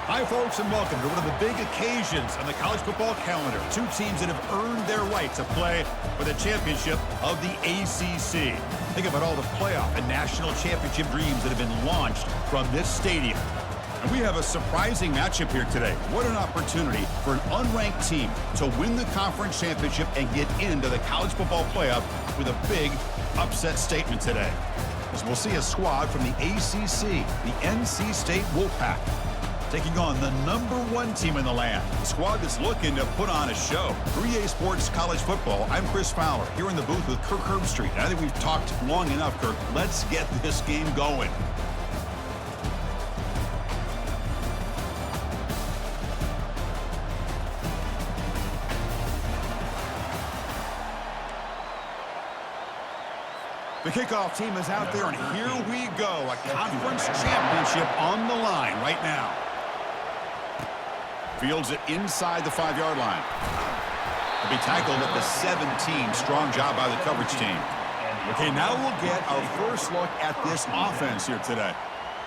Hi, folks, and welcome to one of the big occasions on the college football calendar. Two teams that have earned their right to play for the championship of the ACC. Think about all the playoff and national championship dreams that have been launched from this stadium. And we have a surprising matchup here today. What an opportunity for an unranked team to win the conference championship and get into the college football playoff with a big upset statement today. As we'll see a squad from the ACC, the NC State Wolfpack, taking on the #1 team in the land, a squad that's looking to put on a show. 3A Sports College Football, I'm Chris Fowler, here in the booth with Kirk Herbstreit. I think we've talked long enough, Kirk. Let's get this game going. The kickoff team is out there, and here we go. A conference championship on the line right now. Fields it inside the 5-yard line. To be tackled at the 17. Strong job by the coverage team. Okay, now we'll get our first look at this offense here today.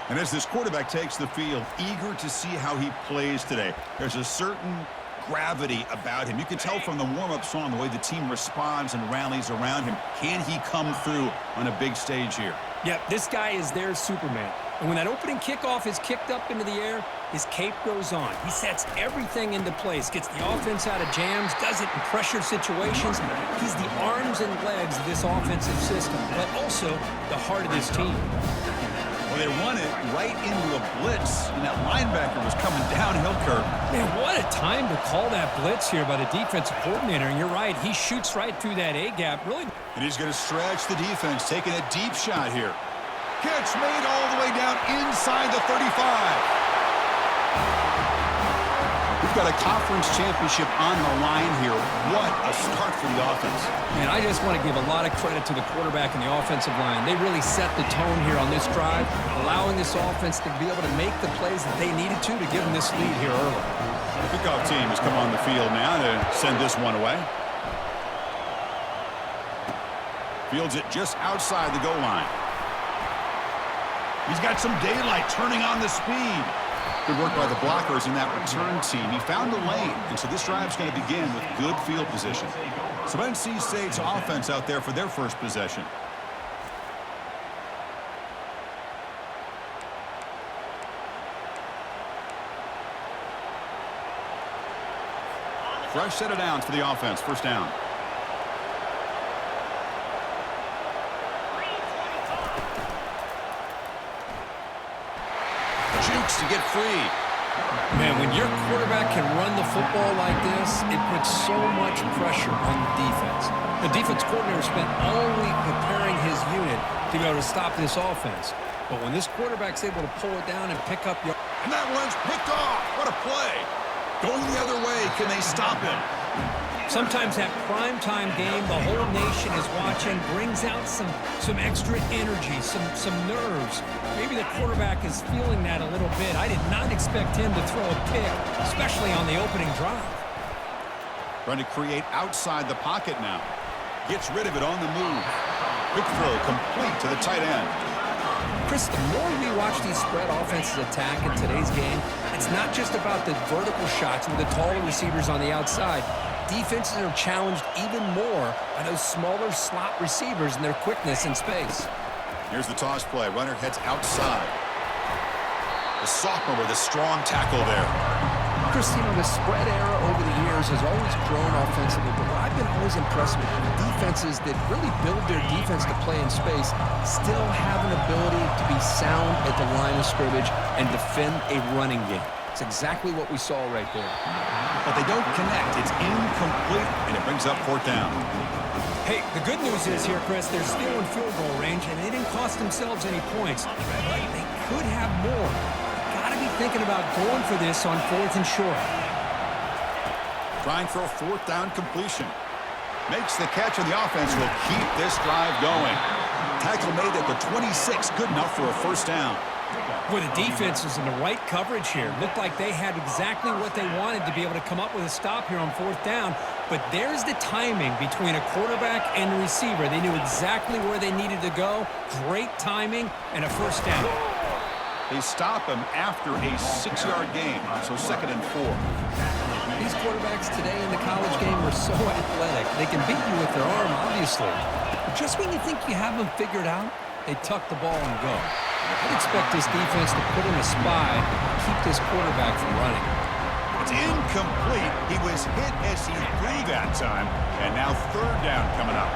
And as this quarterback takes the field, eager to see how he plays today. There's a certain gravity about him. You can tell from the warm-up song the way the team responds and rallies around him. Can he come through on a big stage here? Yep, this guy is their Superman. And when that opening kickoff is kicked up into the air, his cape goes on. He sets everything into place, gets the offense out of jams, does it in pressure situations. He's the arms and legs of this offensive system, but also the heart of this team. Well, they run it right into a blitz, and that linebacker was coming downhill, Kirk. Man, what a time to call that blitz here by the defensive coordinator. And you're right, he shoots right through that A-gap. Really. And he's going to stretch the defense, taking a deep shot here. Catch made all the way down inside the 35. We've got a conference championship on the line here. What a start for the offense. Man, I just want to give a lot of credit to the quarterback and the offensive line. They really set the tone here on this drive, allowing this offense to be able to make the plays that they needed to give them this lead here early. The kickoff team has come on the field now to send this one away. Fields it just outside the goal line. He's got some daylight, turning on the speed. Good work by the blockers in that return team. He found the lane, and so this drive's going to begin with good field position. So NC State's offense out there for their first possession. Fresh set of downs for the offense. First down. Jukes to get free. Man, when your quarterback can run the football like this, it puts so much pressure on the defense. The defense coordinator spent all week preparing his unit to be able to stop this offense. But when this quarterback's able to pull it down and pick up your... And that one's picked off. What a play. Going the other way. Can they stop him? Sometimes that primetime game, the whole nation is watching, brings out some extra energy, some nerves. Maybe the quarterback is feeling that a little bit. I did not expect him to throw a pick, especially on the opening drive. Trying to create outside the pocket now. Gets rid of it on the move. Quick throw complete to the tight end. Chris, the more we watch these spread offenses attack in today's game, it's not just about the vertical shots with the taller receivers on the outside. Defenses are challenged even more by those smaller slot receivers and their quickness in space. Here's the toss play. Runner heads outside. The sophomore with a strong tackle there. Chris, the spread era over the years has always grown offensively, but what I've been always impressed with the defenses that really build their defense to play in space still have an ability to be sound at the line of scrimmage and defend a running game. It's exactly what we saw right there. But they don't connect. It's incomplete, and it brings up fourth down. Hey, the good news is here, Chris, they're still in field goal range, and they didn't cost themselves any points. But they could have more. Got to be thinking about going for this on 4th and short. Trying for a 4th down completion. Makes the catch, and the offense will keep this drive going. Tackle made at the 26. Good enough for a first down. Boy, the defense was in the right coverage here. Looked like they had exactly what they wanted to be able to come up with a stop here on 4th down. But there's the timing between a quarterback and the receiver. They knew exactly where they needed to go. Great timing and a first down. They stop him after a 6-yard gain, so 2nd and 4. These quarterbacks today in the college game are so athletic. They can beat you with their arm, obviously. But just when you think you have them figured out, they tuck the ball and go. I'd expect this defense to put in a spy and keep this quarterback from running. It's incomplete. He was hit as he threw that time, and now 3rd down coming up.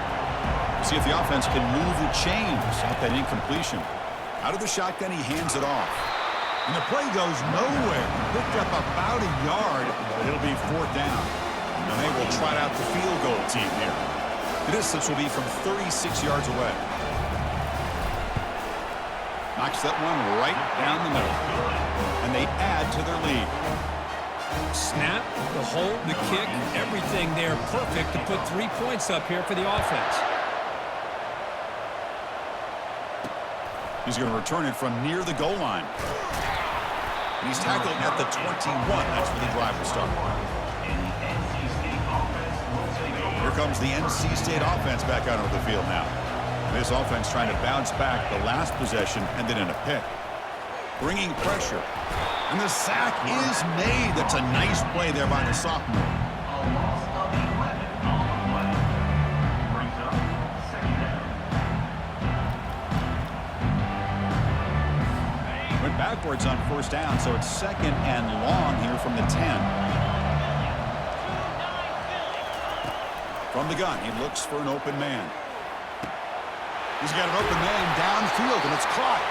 See if the offense can move the chains off that incompletion. Out of the shotgun, he hands it off. And the play goes nowhere. Picked up about a yard, but it'll be 4th down. And they will trot out the field goal team here. The distance will be from 36 yards away. Knocks that one right down the middle. And they add to their lead. Snap, the hold, the kick, everything there perfect to put 3 points up here for the offense. He's going to return it from near the goal line. And he's tackled at the 21. That's where the drive will start. Here comes the NC State offense back out onto the field now. This offense trying to bounce back the last possession and then in a pick. Bringing pressure. And the sack is made. That's a nice play there by the sophomore. Went backwards on 1st down, so it's 2nd and long here from the 10. From the gun, he looks for an open man. He's got an open man downfield, and it's caught.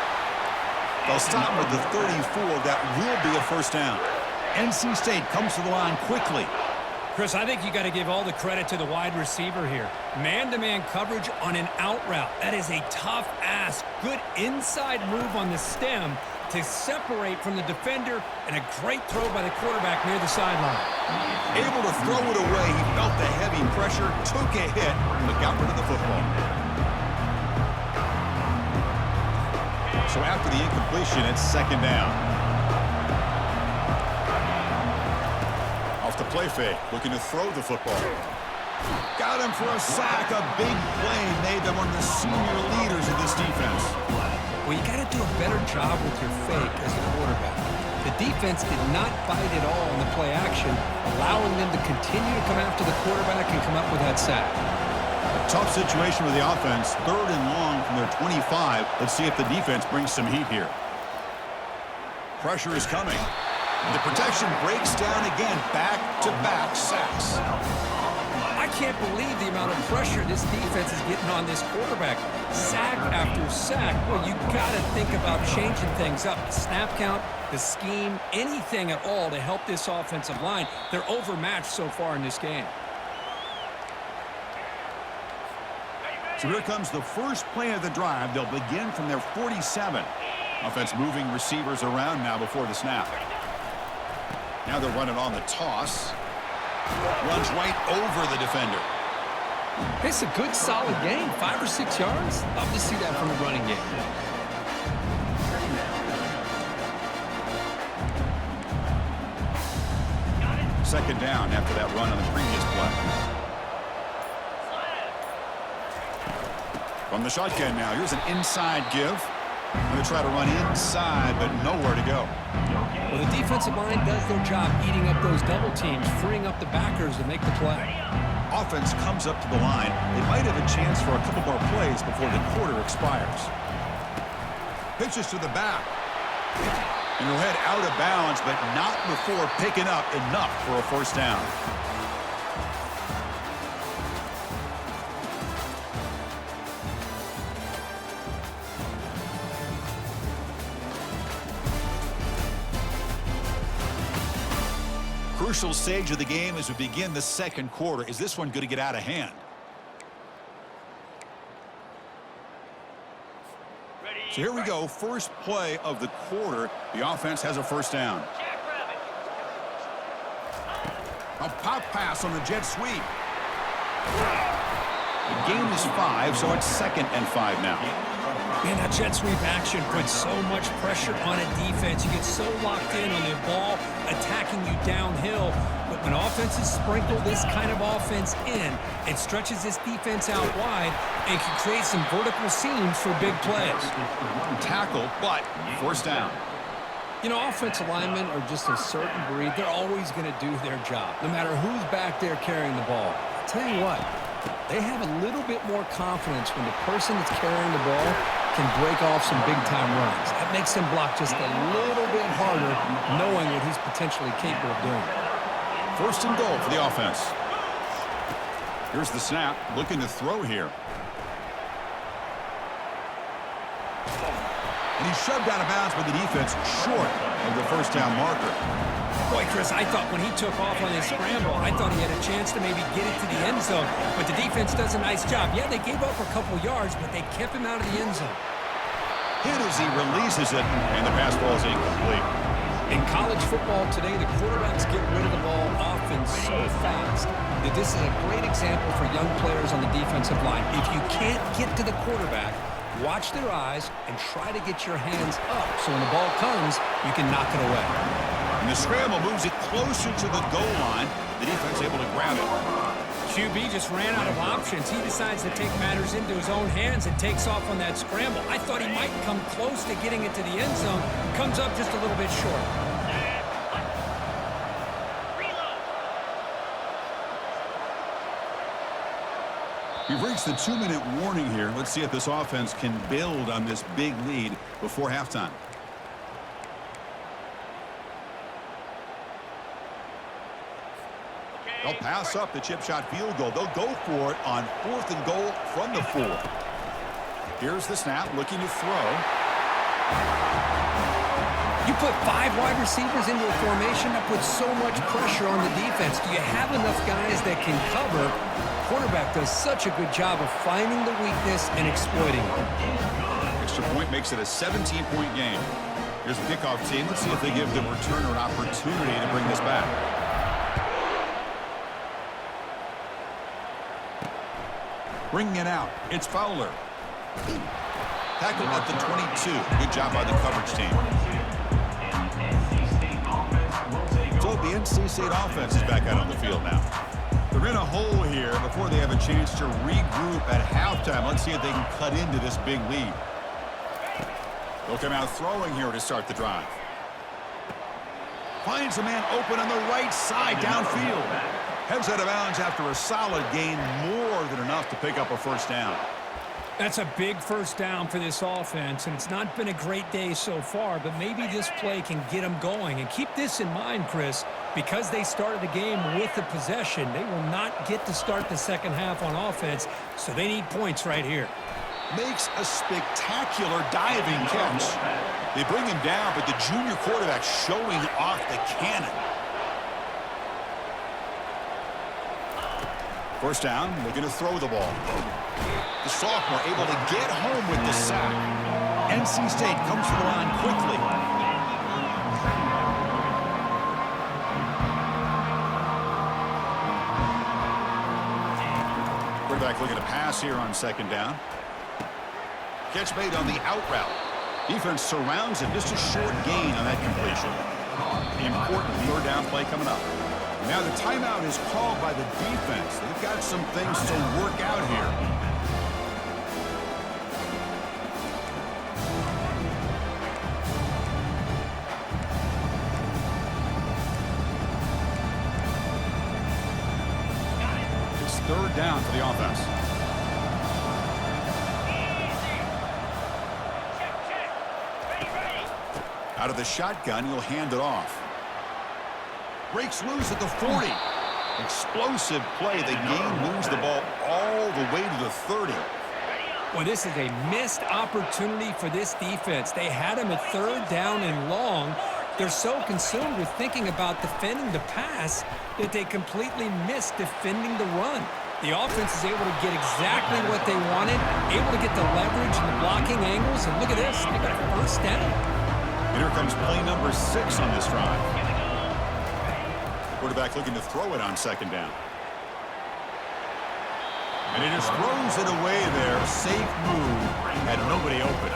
They'll stop with the 34. That will be a 1st down. NC State comes to the line quickly. Chris, I think you got to give all the credit to the wide receiver here. Man-to-man coverage on an out route. That is a tough ask. Good inside move on the stem to separate from the defender, and a great throw by the quarterback near the sideline. Able to throw it away. He felt the heavy pressure, took a hit, but got rid of the football. So after the incompletion, it's 2nd down. Off the play fake, looking to throw the football. Got him for a sack. A big play made them one of the senior leaders of this defense. Well, you got to do a better job with your fake as a quarterback. The defense did not bite at all in the play action, allowing them to continue to come after the quarterback and come up with that sack. A tough situation with the offense. 3rd and long from their 25. Let's see if the defense brings some heat here. Pressure is coming. The protection breaks down again. Back-to-back sacks. I can't believe the amount of pressure this defense is getting on this quarterback. Sack after sack. Well, you got to think about changing things up. The snap count, the scheme, anything at all to help this offensive line. They're overmatched so far in this game. So here comes the first play of the drive. They'll begin from their 47. Offense moving receivers around now before the snap. Now they're running on the toss. Runs right over the defender. It's a good, solid game. 5 or 6 yards. Love to see that from the running game. Second down after that run on the previous play. From the shotgun now. Here's an inside give. Going to try to run inside, but nowhere to go. Well, the defensive line does their job eating up those double teams, freeing up the backers to make the play. Offense comes up to the line. They might have a chance for a couple more plays before the quarter expires. Pitches to the back. And he'll head out of bounds, but not before picking up enough for a 1st down. Crucial stage of the game as we begin the 2nd quarter. Is this one going to get out of hand? So here we go. First play of the quarter. The offense has a 1st down. A pop pass on the jet sweep. The gain is 5, so it's 2nd and 5 now. Man, that jet sweep action puts so much pressure on a defense. You get so locked in on the ball attacking you downhill. But when offenses sprinkle this kind of offense in, it stretches this defense out wide and can create some vertical seams for big plays. Tackle, but 1st down. You know, offensive linemen are just a certain breed. They're always going to do their job, no matter who's back there carrying the ball. I'll tell you what, they have a little bit more confidence when the person that's carrying the ball can break off some big-time runs. That makes him block just a little bit harder, knowing what he's potentially capable of doing. First and goal for the offense. Here's the snap, looking to throw here. And he's shoved out of bounds by the defense short of the first down marker. Boy, Chris, I thought when he took off on his scramble, I thought he had a chance to maybe get it to the end zone. But the defense does a nice job. Yeah, they gave up a couple yards, but they kept him out of the end zone. Hit as he releases it, and the pass ball is incomplete. In college football today, the quarterbacks get rid of the ball often so fast that this is a great example for young players on the defensive line. If you can't get to the quarterback, watch their eyes and try to get your hands up so when the ball comes, you can knock it away. And the scramble moves it closer to the goal line. The defense able to grab it. QB just ran out of options. He decides to take matters into his own hands and takes off on that scramble. I thought he might come close to getting it to the end zone. Comes up just a little bit short. We've reached the 2-minute warning here. Let's see if this offense can build on this big lead before halftime. They'll pass up the chip shot field goal. They'll go for it on 4th and goal from the 4. Here's the snap, looking to throw. You put 5 wide receivers into a formation, that puts so much pressure on the defense. Do you have enough guys that can cover? Quarterback does such a good job of finding the weakness and exploiting it. Extra point makes it a 17-point game. Here's the kickoff team. Let's see if they give the returner an opportunity to bring this back. Bringing it out, it's Fowler. Tackled at the 22. Good job by the coverage team. So the NC State offense is back out on the field now. They're in a hole here before they have a chance to regroup at halftime. Let's see if they can cut into this big lead. They'll come out throwing here to start the drive. Finds a man open on the right side downfield. Heads out of bounds after a solid gain, more than enough to pick up a first down. That's a big first down for this offense, and it's not been a great day so far, but maybe this play can get them going. And keep this in mind, Chris, because they started the game with the possession, they will not get to start the second half on offense, so they need points right here. Makes a spectacular diving catch. They bring him down, but the junior quarterback showing off the cannon. First down, looking to throw the ball. The sophomore able to get home with the sack. NC State comes to the line quickly. Quarterback looking to pass here on second down. Catch made on the out route. Defense surrounds him. Just a short gain on that completion. The important third down play coming up. Now the timeout is called by the defense. They've got some things to work out here. It's third down for the offense. Out of the shotgun, he'll hand it off. Breaks loose at the 40. Explosive play. The game moves the ball all the way to the 30. Well, this is a missed opportunity for this defense. They had him at third down and long. They're so consumed with thinking about defending the pass that they completely missed defending the run. The offense is able to get exactly what they wanted, able to get the leverage and the blocking angles. And look at this. They got a first down. And here comes play number 6 on this drive. Quarterback looking to throw it on second down. And he just throws it away there. Safe move. Had nobody open.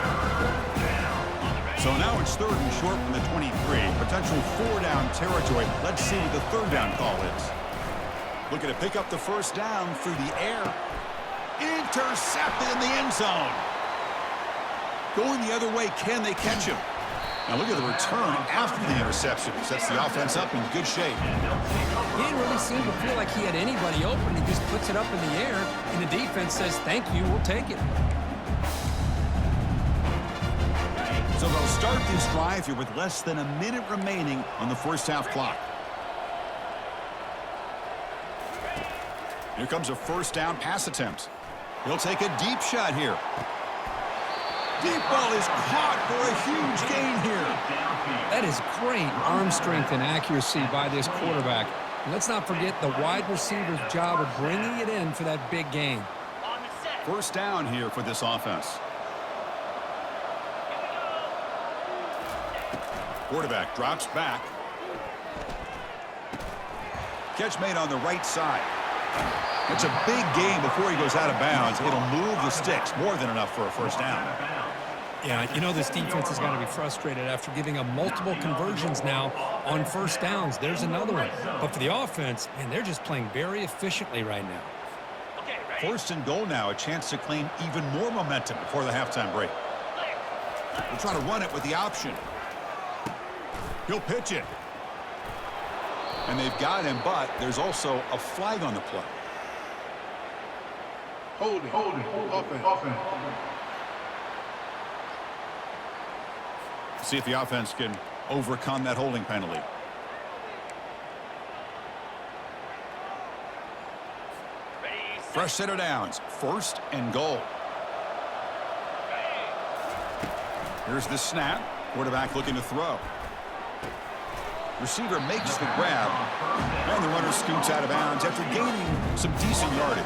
So now it's third and short from the 23. Potential 4-down territory. Let's see what the third down call is. Looking to pick up the first down through the air. Intercepted in the end zone. Going the other way. Can they catch him? Now look at the return after the interception. Sets the offense up in good shape. He didn't really seem to feel like he had anybody open. He just puts it up in the air, and the defense says, thank you, we'll take it. So they'll start this drive here with less than a minute remaining on the first half clock. Here comes a first down pass attempt. He'll take a deep shot here. Deep ball is caught for a huge gain here. That is great arm strength and accuracy by this quarterback. And let's not forget the wide receiver's job of bringing it in for that big gain. First down here for this offense. Quarterback drops back. Catch made on the right side. It's a big gain before he goes out of bounds. It'll move the sticks, more than enough for a first down. Yeah, you know this defense has got to be frustrated after giving up multiple conversions now on first downs. There's another one. But for the offense, man, they're just playing very efficiently right now. First and goal now, a chance to claim even more momentum before the halftime break. We'll try to run it with the option. He'll pitch it. And they've got him, but there's also a flag on the play. Holding, offense. See if the offense can overcome that holding penalty. Fresh set of downs. First and goal. Here's the snap. Quarterback looking to throw. Receiver makes the grab. And the runner scoots out of bounds after gaining some decent yardage.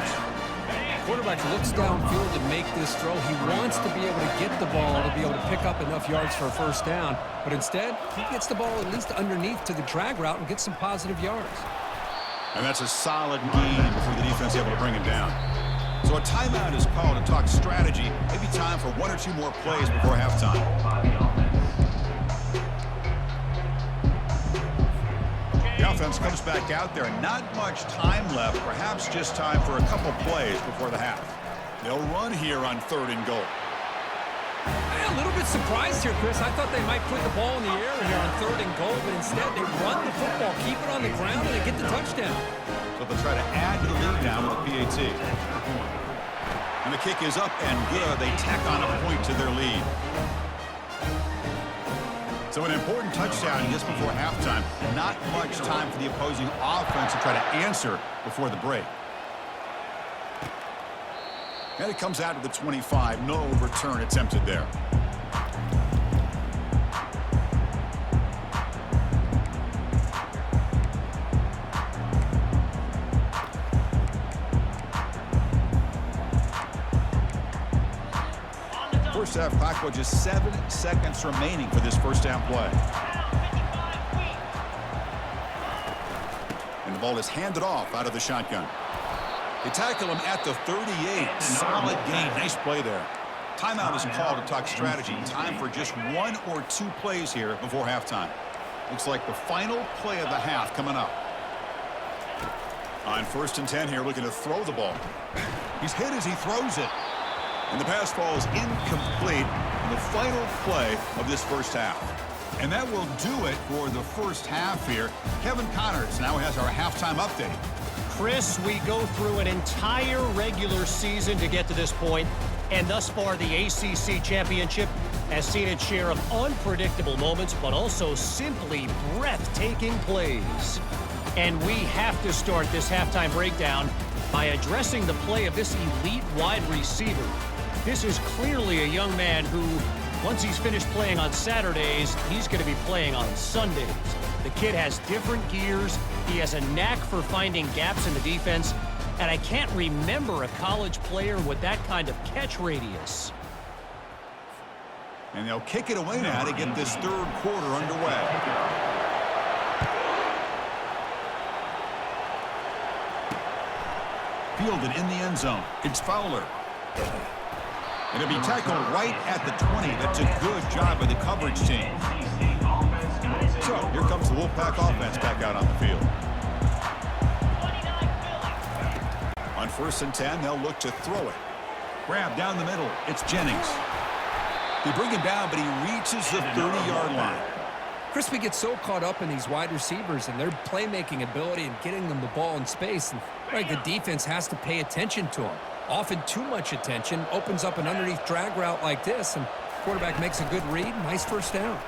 Quarterback looks downfield to make this throw. He wants to be able to get the ball to be able to pick up enough yards for a first down. But instead, he gets the ball at least underneath to the drag route and gets some positive yards. And that's a solid gain before the defense able to bring him down. So a timeout is called to talk strategy. Maybe time for one or two more plays before halftime. The offense comes back out there. Not much time left. Perhaps just time for a couple plays before the half. They'll run here on third and goal. A little bit surprised here, Chris. I thought they might put the ball in the air here on third and goal, but instead they run the football, keep it on the ground, and they get the touchdown. So they'll try to add to the lead now with a PAT. And the kick is up and good. They tack on a point to their lead. So an important touchdown just before halftime. Not much time for the opposing offense to try to answer before the break. And it comes out to the 25. No return attempted there. First half clock with just 7 seconds remaining for this first down play. And the ball is handed off out of the shotgun. They tackle him at the 38. Solid gain. Nice play there. Timeout is called to talk strategy. Time for just 1 or 2 plays here before halftime. Looks like the final play of the half coming up. On first and 10 here, looking to throw the ball. He's hit as he throws it. And the pass ball is incomplete in the final play of this first half. And that will do it for the first half here. Kevin Connors now has our halftime update. Chris, we go through an entire regular season to get to this point, and thus far the ACC Championship has seen its share of unpredictable moments, but also simply breathtaking plays. And we have to start this halftime breakdown by addressing the play of this elite wide receiver. This is clearly a young man who, once he's finished playing on Saturdays, he's going to be playing on Sundays. The kid has different gears. He has a knack for finding gaps in the defense. And I can't remember a college player with that kind of catch radius. And they'll kick it away now to get this third quarter underway. Fielded in the end zone. It's Fowler. And it'll be tackled right at the 20. That's a good job by the coverage team. So here comes the Wolfpack offense back out on the field. On first and 10, they'll look to throw it. Grab down the middle. It's Jennings. They bring him down, but he reaches the 30-yard line. Chris, we get so caught up in these wide receivers and their playmaking ability and getting them the ball in space. And the defense has to pay attention to them. Often too much attention opens up an underneath drag route like this, and quarterback makes a good read. Nice first down.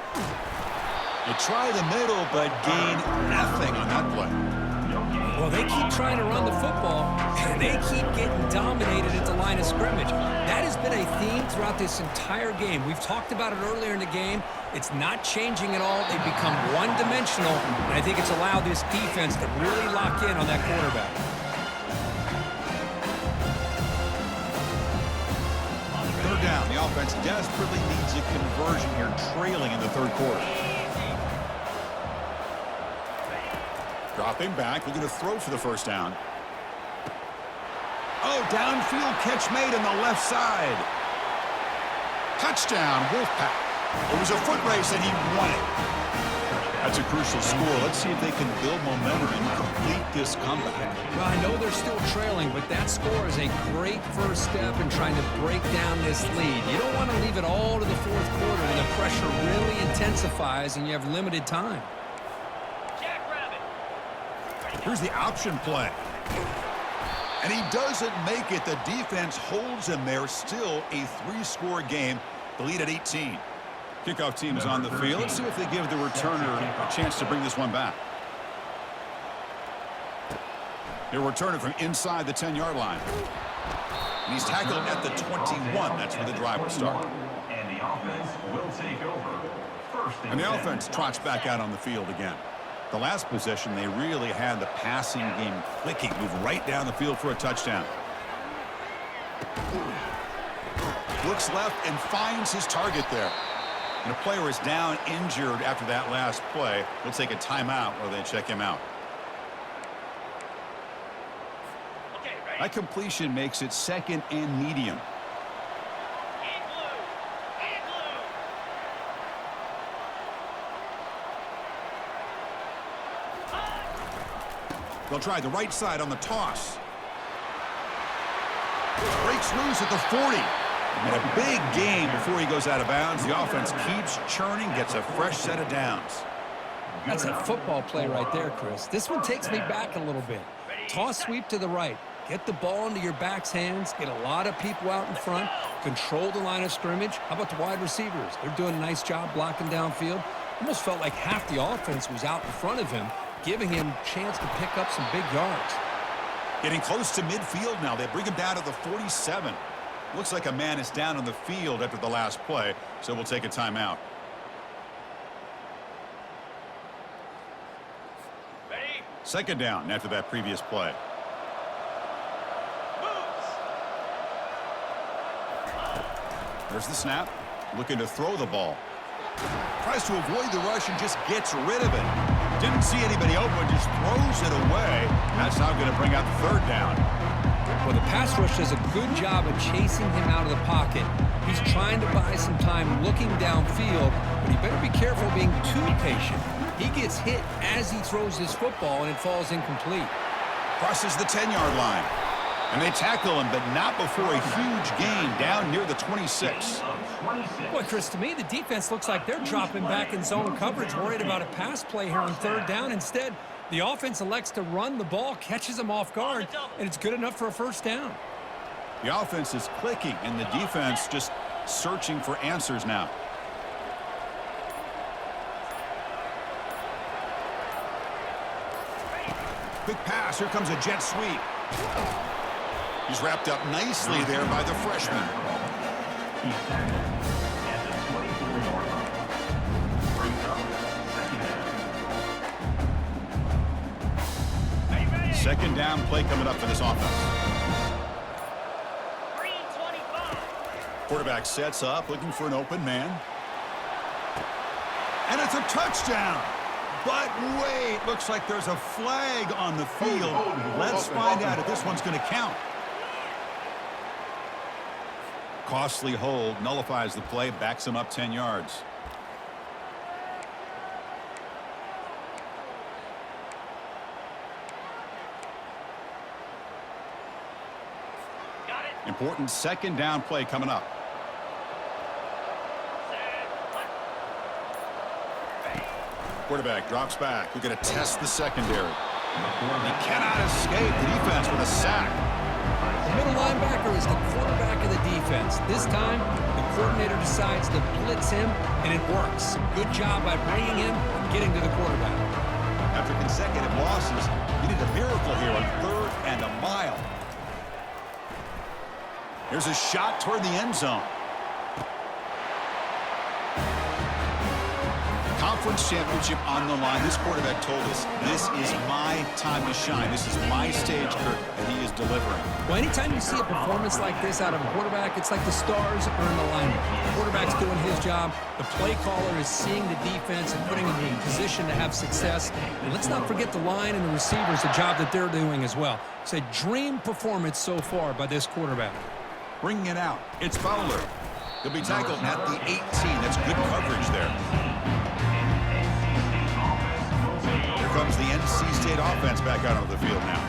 They try the middle, but gain nothing on that play. Well, they keep trying to run the football, and they keep getting dominated at the line of scrimmage. That has been a theme throughout this entire game. We've talked about it earlier in the game. It's not changing at all. They've become one-dimensional, and I think it's allowed this defense to really lock in on that quarterback. Third down. The offense desperately needs a conversion here, trailing in the third quarter. Dropping back, looking to throw for the first down. Oh, downfield catch made on the left side. Touchdown, Wolfpack. It was a foot race, and he won it. That's a crucial score. Let's see if they can build momentum and complete this comeback. Well, I know they're still trailing, but that score is a great first step in trying to break down this lead. You don't want to leave it all to the fourth quarter when the pressure really intensifies and you have limited time. Here's the option play. And he doesn't make it. The defense holds him there. Still a 3-score game. The lead at 18. Kickoff team is on the field. Let's see if they give the returner a chance to bring this one back. They'll return it from inside the 10-yard line. And he's tackled at the 21. That's where the drive will start. And the offense will take over. And the offense trots back out on the field again. The last possession, they really had the passing game clicking. Move right down the field for a touchdown. Looks left and finds his target there. And a player is down injured after that last play. We'll take a timeout while they check him out. That completion makes it second and medium. They'll try the right side on the toss. Breaks loose at the 40. And a big gain before he goes out of bounds. The offense keeps churning, gets a fresh set of downs. That's a football play right there, Chris. This one takes me back a little bit. Toss sweep to the right. Get the ball into your back's hands. Get a lot of people out in front. Control the line of scrimmage. How about the wide receivers? They're doing a nice job blocking downfield. Almost felt like half the offense was out in front of him, giving him a chance to pick up some big yards. Getting close to midfield now. They bring him down to the 47. Looks like a man is down on the field after the last play, so we'll take a timeout. Second down after that previous play. There's the snap. Looking to throw the ball. Tries to avoid the rush and just gets rid of it. Didn't see anybody open, just throws it away. That's now going to bring out the third down. Well, the pass rush does a good job of chasing him out of the pocket. He's trying to buy some time looking downfield, but he better be careful being too patient. He gets hit as he throws his football, and it falls incomplete. Crosses the 10-yard line. And they tackle him, but not before a huge gain down near the 26. Boy, Chris, to me, the defense looks like they're dropping back in zone coverage, worried about a pass play here on third down. Instead, the offense elects to run the ball, catches them off guard, and it's good enough for a first down. The offense is clicking, and the defense just searching for answers now. Quick pass. Here comes a jet sweep. He's wrapped up nicely there by the freshman. Second down play coming up for this offense. Quarterback sets up, looking for an open man. And it's a touchdown. But wait, looks like there's a flag on the field. Let's find out if this one's going to count. Costly hold, nullifies the play, backs him up 10 yards. Important second down play coming up. Quarterback drops back. We're going to test the secondary. He cannot escape the defense with a sack. The middle linebacker is the quarterback of the defense. This time, the coordinator decides to blitz him, and it works. Good job by bringing him and getting to the quarterback. After consecutive losses, you need a miracle here on 3rd and a mile. Here's a shot toward the end zone. Conference championship on the line. This quarterback told us, this is my time to shine. This is my stage, Kirk, and he is delivering. Well, anytime you see a performance like this out of a quarterback, it's like the stars are in alignment. The quarterback's doing his job. The play caller is seeing the defense and putting them in position to have success. And let's not forget the line and the receivers, the job that they're doing as well. It's a dream performance so far by this quarterback. Bringing it out. It's Fowler. He'll be tackled at the 18. That's good coverage there. Here comes the NC State offense back out onto the field now.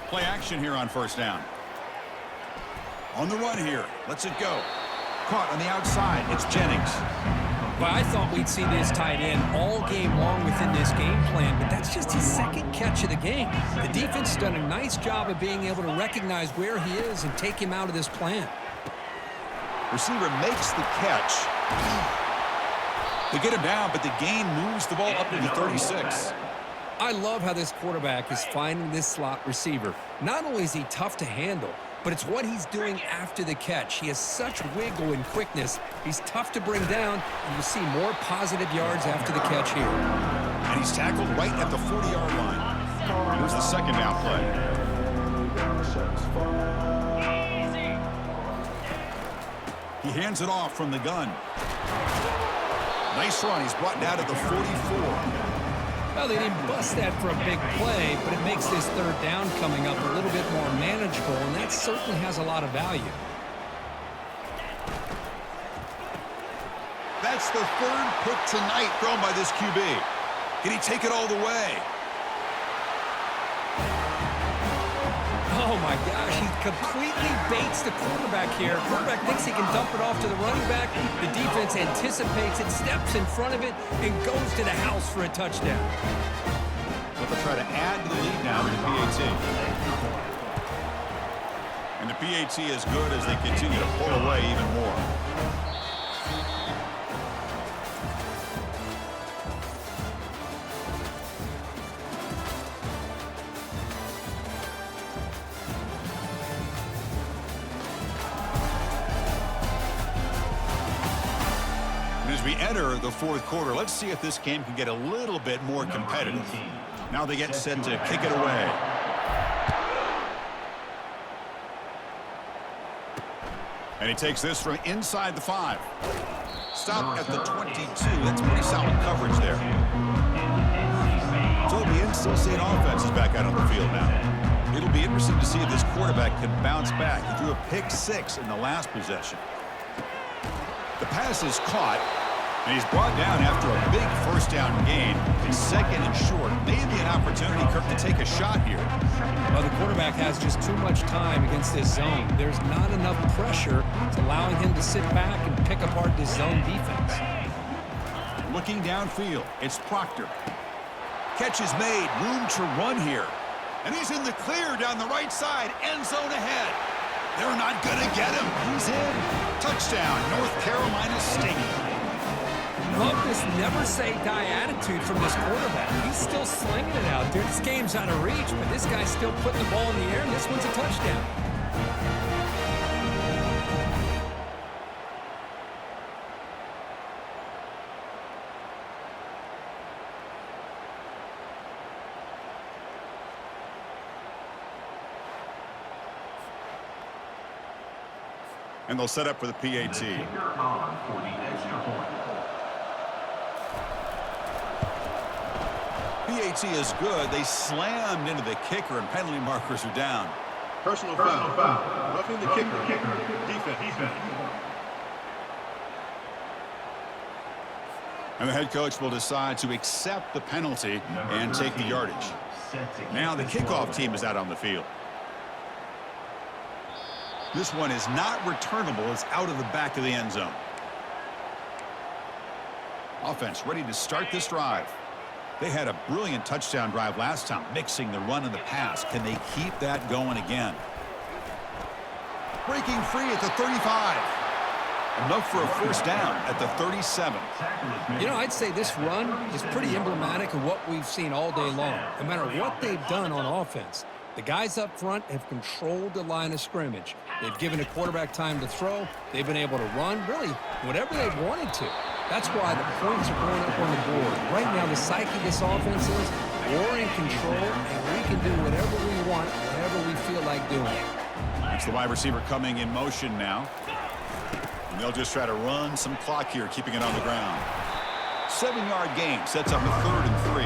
Play action here on 1st down. On the run here. Lets it go. Caught on the outside. It's Jennings. Well, I thought we'd see this tight end all game long within this game plan, but that's just his 2nd catch of the game. The defense has done a nice job of being able to recognize where he is and take him out of this plan. Receiver makes the catch. They get him down, but the gain moves the ball up to the 36. I love how this quarterback is finding this slot receiver. Not only is he tough to handle, but it's what he's doing after the catch. He has such wiggle and quickness. He's tough to bring down, and you see more positive yards after the catch here. And he's tackled right at the 40-yard line. Here's the 2nd down play. He hands it off from the gun. Nice run. He's brought down to the 44. Well, they didn't bust that for a big play, but it makes this 3rd down coming up a little bit more manageable, and that certainly has a lot of value. That's the 3rd pick tonight thrown by this QB. Can he take it all the way? Oh, my gosh, he completely baits the quarterback here. Quarterback thinks he can dump it off to the running back. The defense anticipates it, steps in front of it, and goes to the house for a touchdown. Well, they'll try to add to the lead now with the PAT. And the PAT is good as they continue to pull away even more. As we enter the 4th quarter, let's see if this game can get a little bit more competitive. Now they get set to kick it away. And he takes this from inside the 5. Stop at the 22. That's pretty solid coverage there. So the NC State offense is back out on the field now. It'll be interesting to see if this quarterback can bounce back. He threw a pick-6 in the last possession. The pass is caught. And he's brought down after a big 1st down gain. It's 2nd and short. Maybe an opportunity, Kirk, to take a shot here. Well, the quarterback has just too much time against this zone. There's not enough pressure. It's allowing him to sit back and pick apart this zone defense. Looking downfield, it's Proctor. Catch is made. Room to run here. And he's in the clear down the right side. End zone ahead. They're not going to get him. He's in. Touchdown, North Carolina State. Love this never-say-die attitude from this quarterback. He's still slinging it out there. This game's out of reach, but this guy's still putting the ball in the air, and this one's a touchdown. And they'll set up for the PAT. PAT is good. They slammed into the kicker, and penalty markers are down. Personal foul. Roughing the kicker. Defense. And the head coach will decide to accept the penalty and take the yardage. Now the kickoff team is out on the field. This one is not returnable. It's out of the back of the end zone. Offense ready to start this drive. They had a brilliant touchdown drive last time, mixing the run and the pass. Can they keep that going again? Breaking free at the 35. Enough for a first down at the 37. You know, I'd say this run is pretty emblematic of what we've seen all day long. No matter what they've done on offense, the guys up front have controlled the line of scrimmage. They've given the quarterback time to throw. They've been able to run, really, whatever they've wanted to. That's why the points are going up on the board. Right now, the psyche of this offense is we're in control, and we can do whatever we want, whatever we feel like doing. It's the wide receiver coming in motion now. And they'll just try to run some clock here, keeping it on the ground. 7-yard gain sets up a 3rd and 3.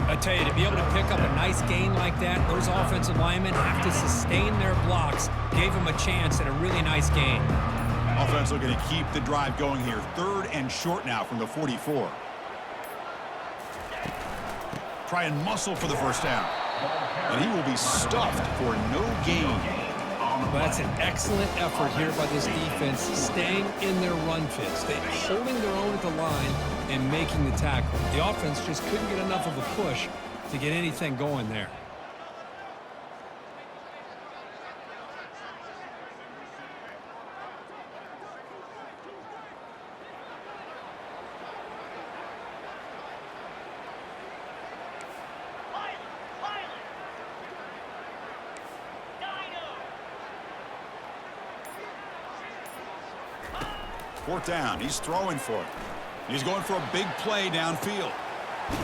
I tell you, to be able to pick up a nice gain like that, those offensive linemen have to sustain their blocks. Gave them a chance at a really nice gain. Offense looking to keep the drive going here. 3rd and short now from the 44. Try and muscle for the first down. And he will be stuffed for no gain. Well, that's an excellent effort here by this defense, staying in their run fits. They're holding their own at the line and making the tackle. The offense just couldn't get enough of a push to get anything going there. Fourth down. He's throwing for it. He's going for a big play downfield.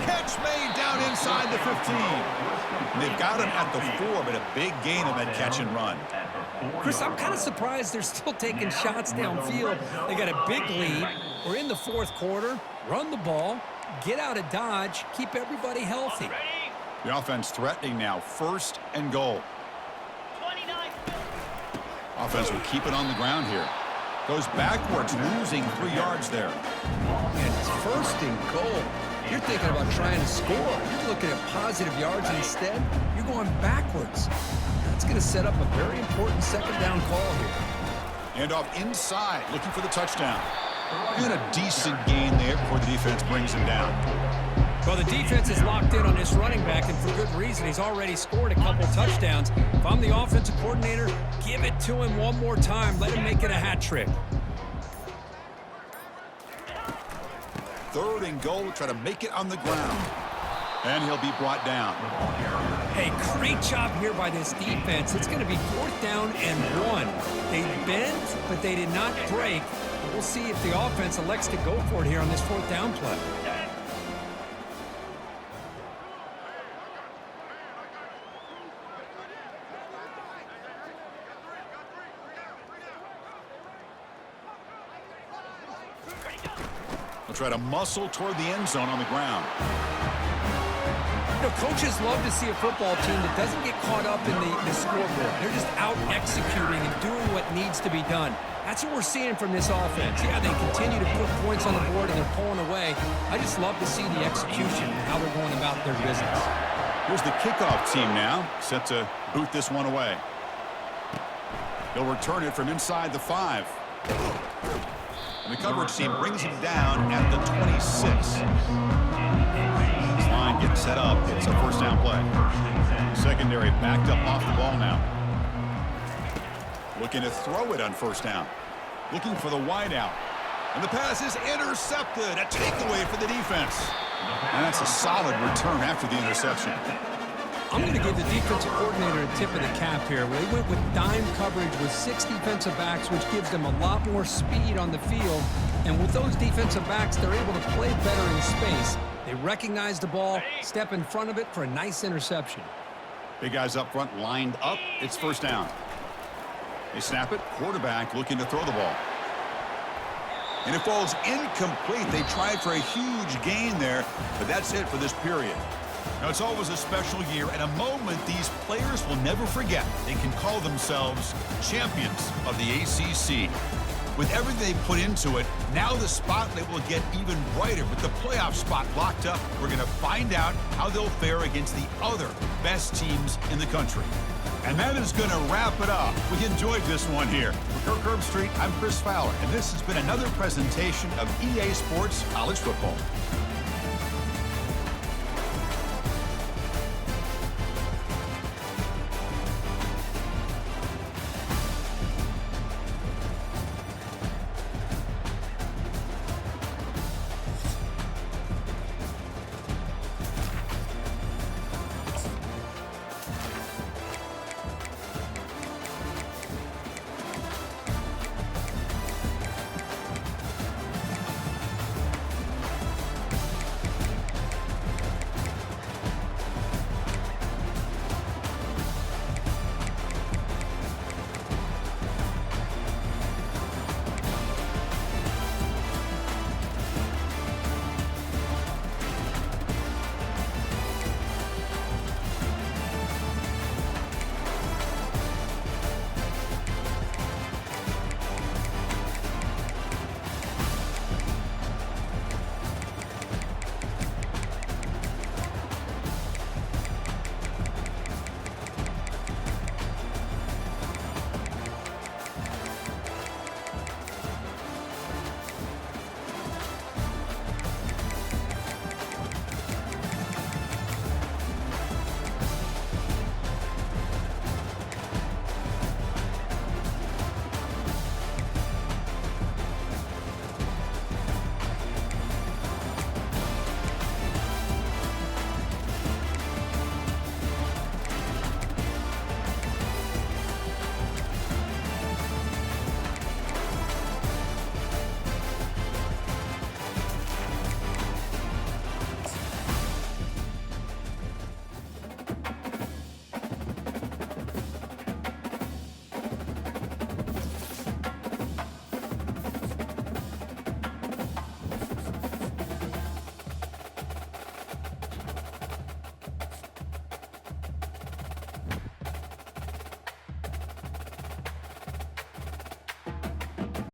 Catch made down inside the 15. They've got him at the 4, but a big gain of that catch and run. Chris, I'm kind of surprised they're still taking shots downfield. They got a big lead. We're in the 4th quarter. Run the ball. Get out of Dodge. Keep everybody healthy. The offense threatening now. 1st and goal. Offense will keep it on the ground here. Goes backwards, losing 3 yards there. And it's 1st and goal. You're thinking about trying to score. You're looking at positive yards instead. You're going backwards. That's going to set up a very important 2nd down call here. And off inside, looking for the touchdown. And a decent gain there before the defense brings him down. Well, the defense is locked in on this running back, and for good reason. He's already scored a couple touchdowns. If I'm the offensive coordinator, give it to him one more time. Let him make it a hat trick. 3rd and goal. Try to make it on the ground. And he'll be brought down. Hey, great job here by this defense. It's going to be 4th down and 1. They bent, but they did not break. We'll see if the offense elects to go for it here on this 4th down play. Try to muscle toward the end zone on the ground. You know, coaches love to see a football team that doesn't get caught up in the scoreboard. They're just out executing and doing what needs to be done. That's what we're seeing from this offense. Yeah, they continue to put points on the board and they're pulling away. I just love to see the execution and how they're going about their business. Here's the kickoff team now, set to boot this one away. They'll return it from inside the 5. And the coverage team brings him down at the 26. This line gets set up. It's a 1st down play. Secondary backed up off the ball now. Looking to throw it on 1st down. Looking for the wide out. And the pass is intercepted. A takeaway for the defense. And that's a solid return after the interception. I'm going to give the defensive coordinator a tip of the cap here. They went with dime coverage with 6 defensive backs, which gives them a lot more speed on the field. And with those defensive backs, they're able to play better in space. They recognize the ball, step in front of it for a nice interception. Big guys up front lined up. It's 1st down. They snap it. Quarterback looking to throw the ball. And it falls incomplete. They tried for a huge gain there, but that's it for this period. Now, it's always a special year and a moment these players will never forget. They can call themselves champions of the ACC. With With everything they put into it, now the spotlight will get even brighter. With the playoff spot locked up, we're going to find out how they'll fare against the other best teams in the country. And that is going to wrap it up. We enjoyed this one here. For Kirk Herbstreit, I'm Chris Fowler, and this has been another presentation of EA Sports College Football.